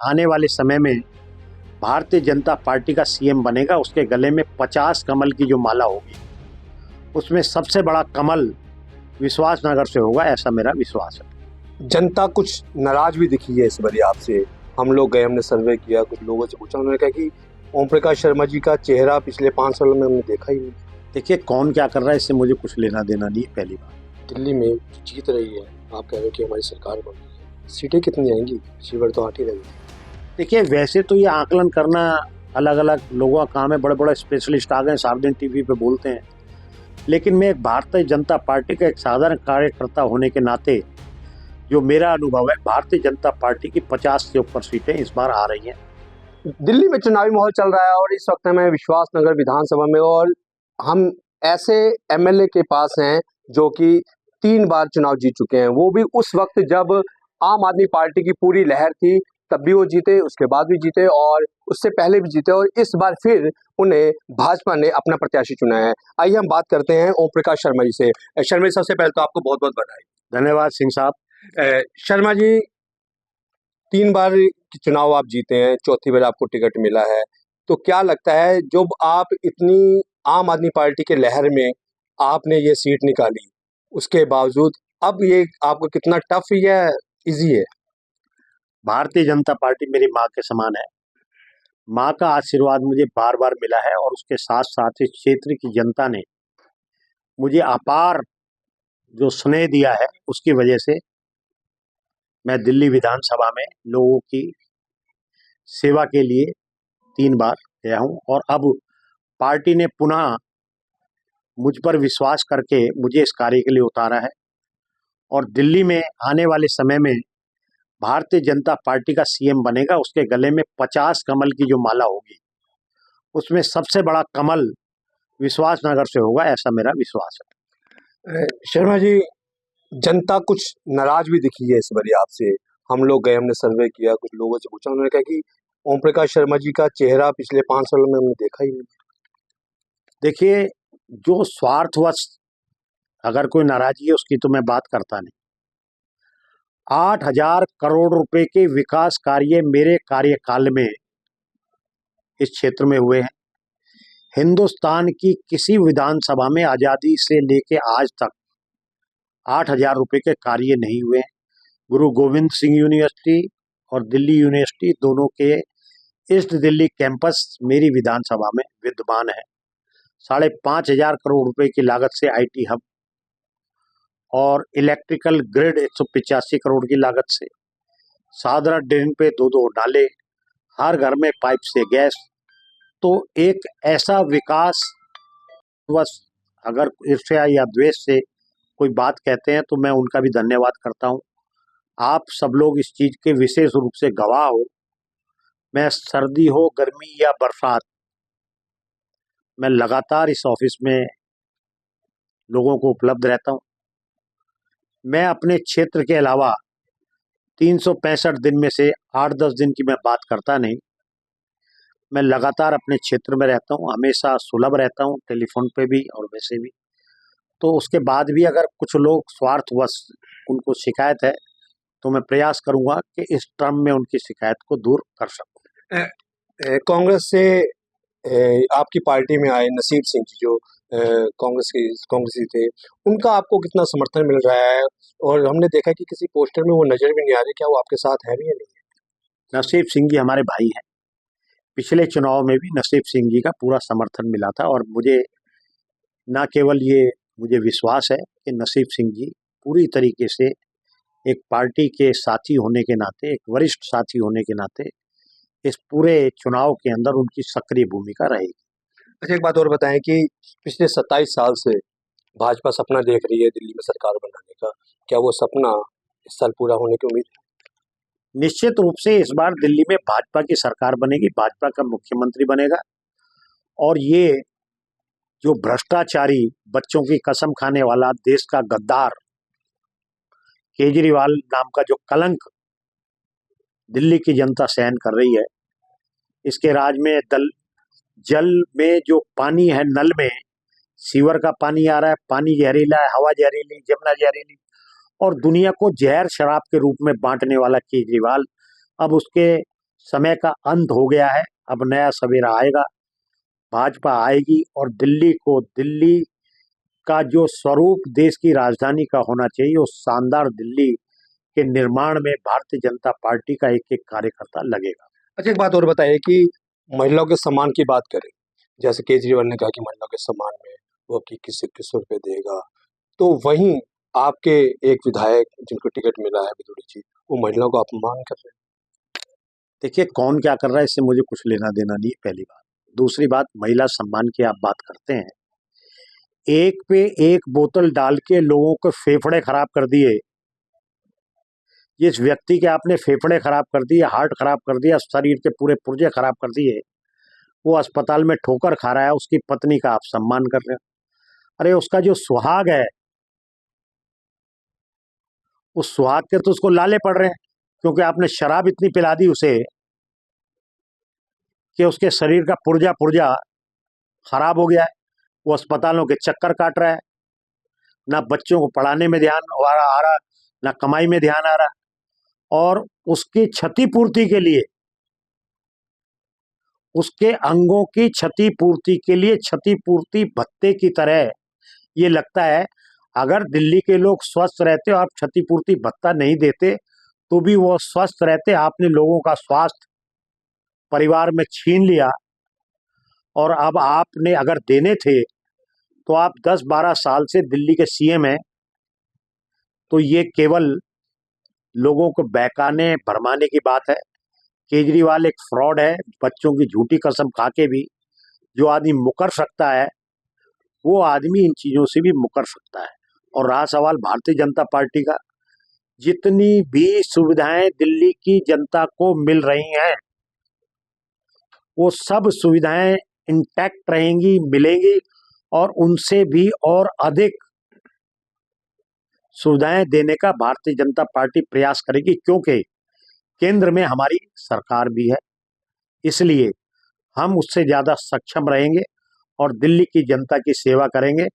आने वाले समय में भारतीय जनता पार्टी का सीएम बनेगा, उसके गले में 50 कमल की जो माला होगी, उसमें सबसे बड़ा कमल विश्वास नगर से होगा, ऐसा मेरा विश्वास है। जनता कुछ नाराज भी दिखी है इस बार आपसे। हम लोग गए, हमने सर्वे किया, कुछ लोगों से पूछा, उन्होंने कहा कि ओम प्रकाश शर्मा जी का चेहरा पिछले 5 सालों में हमने देखा ही नहीं। देखिए, कौन क्या कर रहा है इससे मुझे कुछ लेना देना नहीं है। पहली बात, दिल्ली में जीत रही है, आप कह रहे हो कि हमारी सरकार बन रही है, सीटें कितनी आएंगी? पिछली बार तो 8 ही रही। देखिए, वैसे तो ये आकलन करना अलग अलग लोगों का काम है, बड़े बड़े स्पेशलिस्ट आ गए, सार्वजनिक टीवी पे बोलते हैं, लेकिन मैं एक भारतीय जनता पार्टी का एक साधारण कार्यकर्ता होने के नाते जो मेरा अनुभव है, भारतीय जनता पार्टी की 50 से ऊपर सीटें इस बार आ रही हैं। दिल्ली में चुनावी माहौल चल रहा है और इस वक्त में विश्वास नगर विधानसभा में, और हम ऐसे एमएलए के पास हैं जो कि 3 बार चुनाव जीत चुके हैं। वो भी उस वक्त जब आम आदमी पार्टी की पूरी लहर थी, तब भी वो जीते, उसके बाद भी जीते और उससे पहले भी जीते, और इस बार फिर उन्हें भाजपा ने अपना प्रत्याशी चुना है। आइए हम बात करते हैं ओम प्रकाश शर्मा जी से। शर्मा जी, सबसे पहले तो आपको बहुत बहुत बधाई। धन्यवाद सिंह साहब। शर्मा जी, 3 बार के चुनाव आप जीते हैं, चौथी बार आपको टिकट मिला है, तो क्या लगता है जब आप इतनी आम आदमी पार्टी के लहर में आपने ये सीट निकाली, उसके बावजूद अब ये आपको कितना टफ या इजी है? भारतीय जनता पार्टी मेरी माँ के समान है। माँ का आशीर्वाद मुझे बार बार मिला है और उसके साथ साथ इस क्षेत्र की जनता ने मुझे अपार जो स्नेह दिया है, उसकी वजह से मैं दिल्ली विधानसभा में लोगों की सेवा के लिए 3 बार गया हूं और अब पार्टी ने पुनः मुझ पर विश्वास करके मुझे इस कार्य के लिए उतारा है और दिल्ली में आने वाले समय में भारतीय जनता पार्टी का सीएम बनेगा, उसके गले में 50 कमल की जो माला होगी, उसमें सबसे बड़ा कमल विश्वास नगर से होगा, ऐसा मेरा विश्वास है। शर्मा जी, जनता कुछ नाराज भी दिखी है इस बार आपसे। हम लोग गए, हमने सर्वे किया, कुछ लोगों से पूछा, उन्होंने कहा कि ओम प्रकाश शर्मा जी का चेहरा पिछले 5 सालों में हमने देखा ही नहीं। देखिए, जो स्वार्थवश अगर कोई नाराजगी है उसकी तो मैं बात करता नहीं। 8,000 करोड़ रुपए के विकास कार्य मेरे कार्यकाल में इस क्षेत्र में हुए हैं। हिंदुस्तान की किसी विधानसभा में आजादी से लेके आज तक 8,000 रुपए के कार्य नहीं हुए हैं। गुरु गोविंद सिंह यूनिवर्सिटी और दिल्ली यूनिवर्सिटी दोनों के ईस्ट दिल्ली कैंपस मेरी विधानसभा में विद्यमान है। 5,500 करोड़ रुपए की लागत से आईटी हब और इलेक्ट्रिकल ग्रिड 185 करोड़ की लागत से, सादरा ड्रेन पे 2-2 नाले, हर घर में पाइप से गैस। तो एक ऐसा विकास, बस अगर ईर्ष्या या द्वेष से कोई बात कहते हैं तो मैं उनका भी धन्यवाद करता हूं। आप सब लोग इस चीज के विशेष रूप से गवाह हो। मैं सर्दी हो, गर्मी या बरसात, मैं लगातार इस ऑफिस में लोगों को उपलब्ध रहता हूं। मैं अपने क्षेत्र के अलावा 365 दिन में से 8-10 दिन की मैं बात करता नहीं। मैं लगातार अपने क्षेत्र में रहता हूं, हमेशा सुलभ रहता हूं, टेलीफोन पे भी और वैसे भी। तो उसके बाद भी अगर कुछ लोग स्वार्थवश उनको शिकायत है तो मैं प्रयास करूंगा कि इस टर्म में उनकी शिकायत को दूर कर सकूं। कांग्रेस से आपकी पार्टी में आए नसीब सिंह जी, जो कांग्रेसी थे, उनका आपको कितना समर्थन मिल रहा है? और हमने देखा कि किसी पोस्टर में वो नजर भी नहीं आ रहे, क्या वो आपके साथ है भी या नहीं? नसीब सिंह जी हमारे भाई हैं। पिछले चुनाव में भी नसीब सिंह जी का पूरा समर्थन मिला था और मुझे न केवल ये मुझे विश्वास है कि नसीब सिंह जी पूरी तरीके से एक पार्टी के साथी होने के नाते, एक वरिष्ठ साथी होने के नाते इस पूरे चुनाव के अंदर उनकी सक्रिय भूमिका रहेगी। अच्छा, एक बात और बताएं कि पिछले 27 साल से भाजपा सपना देख रही है दिल्ली में सरकार बनाने का, क्या वो सपना इस साल पूरा होने की उम्मीद है? निश्चित रूप से इस बार दिल्ली में भाजपा की सरकार बनेगी, भाजपा का मुख्यमंत्री बनेगा और ये जो भ्रष्टाचारी, बच्चों की कसम खाने वाला, देश का गद्दार केजरीवाल नाम का जो कलंक दिल्ली की जनता सहन कर रही है, इसके राज में जल में जो पानी है, नल में सीवर का पानी आ रहा है, पानी जहरीला है, हवा जहरीली, जमुना जहरीली, और दुनिया को जहर शराब के रूप में बांटने वाला केजरीवाल अब उसके समय का अंत हो गया है, अब नया सवेरा आएगा, भाजपा आएगी और दिल्ली का जो स्वरूप देश की राजधानी का होना चाहिए, उस शानदार दिल्ली के निर्माण में भारतीय जनता पार्टी का एक एक कार्यकर्ता लगेगा। अच्छा, एक बात और बताइए कि महिलाओं के सम्मान की बात करें, जैसे केजरीवाल ने कहा कि महिलाओं के सम्मान में वो 21-21 रुपए देगा, तो वहीं आपके एक विधायक जिनको टिकट मिला है विदुड़ी जी, वो महिलाओं का अपमान कर रहे हैं। देखिए, कौन क्या कर रहा है इससे मुझे कुछ लेना देना नहीं है, पहली बात। दूसरी बात, महिला सम्मान की आप बात करते हैं, एक पे एक बोतल डाल के लोगों के फेफड़े खराब कर दिए। जिस व्यक्ति के आपने फेफड़े खराब कर दिए, हार्ट खराब कर दिया, शरीर के पूरे पुर्जे खराब कर दिए, वो अस्पताल में ठोकर खा रहा है, उसकी पत्नी का आप सम्मान कर रहे हो। अरे उसका जो सुहाग है, उस सुहाग के तो उसको लाले पड़ रहे हैं, क्योंकि आपने शराब इतनी पिला दी उसे कि उसके शरीर का पुर्जा पुर्जा खराब हो गया है। वो अस्पतालों के चक्कर काट रहा है, ना बच्चों को पढ़ाने में ध्यान आ रहा, ना कमाई में ध्यान आ रहा, और उसकी क्षतिपूर्ति के लिए, उसके अंगों की क्षतिपूर्ति के लिए क्षतिपूर्ति भत्ते की तरह ये लगता है। अगर दिल्ली के लोग स्वस्थ रहते और आप क्षतिपूर्ति भत्ता नहीं देते तो भी वो स्वस्थ रहते। आपने लोगों का स्वास्थ्य परिवार में छीन लिया, और अब आपने अगर देने थे तो आप 10-12 साल से दिल्ली के सीएम हैं, तो ये केवल लोगों को बहकाने भरमाने की बात है। केजरीवाल एक फ्रॉड है, बच्चों की झूठी कसम खा के भी जो आदमी मुकर सकता है, वो आदमी इन चीजों से भी मुकर सकता है। और रहा सवाल भारतीय जनता पार्टी का, जितनी भी सुविधाएं दिल्ली की जनता को मिल रही हैं, वो सब सुविधाएं इंटैक्ट रहेंगी, मिलेंगी, और उनसे भी और अधिक सुविधाएं देने का भारतीय जनता पार्टी प्रयास करेगी, क्योंकि केंद्र में हमारी सरकार भी है। इसलिए हम उससे ज्यादा सक्षम रहेंगे और दिल्ली की जनता की सेवा करेंगे।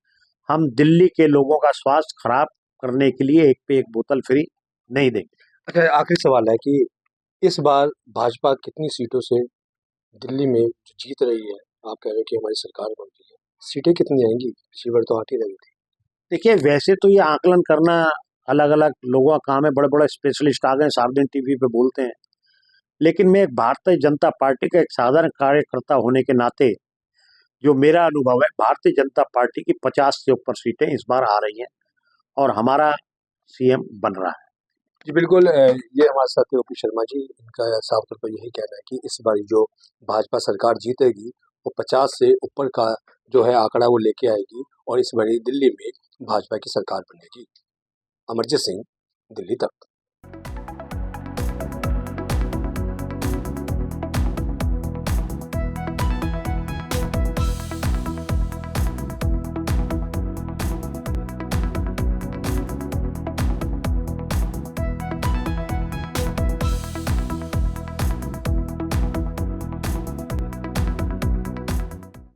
हम दिल्ली के लोगों का स्वास्थ्य खराब करने के लिए एक पे एक बोतल फ्री नहीं देंगे। अच्छा, आखिरी सवाल है कि इस बार भाजपा कितनी सीटों से दिल्ली में जो जीत रही है, आप कह रहे हैं कि हमारी सरकार बन रही है, सीटें कितनी आएंगी? पिछली बार तो 8 ही रही थी। देखिए, वैसे तो ये आकलन करना अलग अलग लोगों का काम है, बड़े बड़े स्पेशलिस्ट आ गए, सारा दिन टीवी पे बोलते हैं। लेकिन मैं एक भारतीय जनता पार्टी का एक साधारण कार्यकर्ता होने के नाते, जो मेरा अनुभव है, भारतीय जनता पार्टी की 50 से ऊपर सीटें इस बार आ रही हैं और हमारा सीएम बन रहा है। जी बिल्कुल, ये हमारे साथ थे ओपी शर्मा जी। इनका साफ तौर पर यही कहना है कि इस बार जो भाजपा सरकार जीतेगी वो 50 से ऊपर का जो है आंकड़ा वो लेके आएगी और इस बार दिल्ली में भाजपा की सरकार बनेगी। अमरजीत सिंह, दिल्ली तक।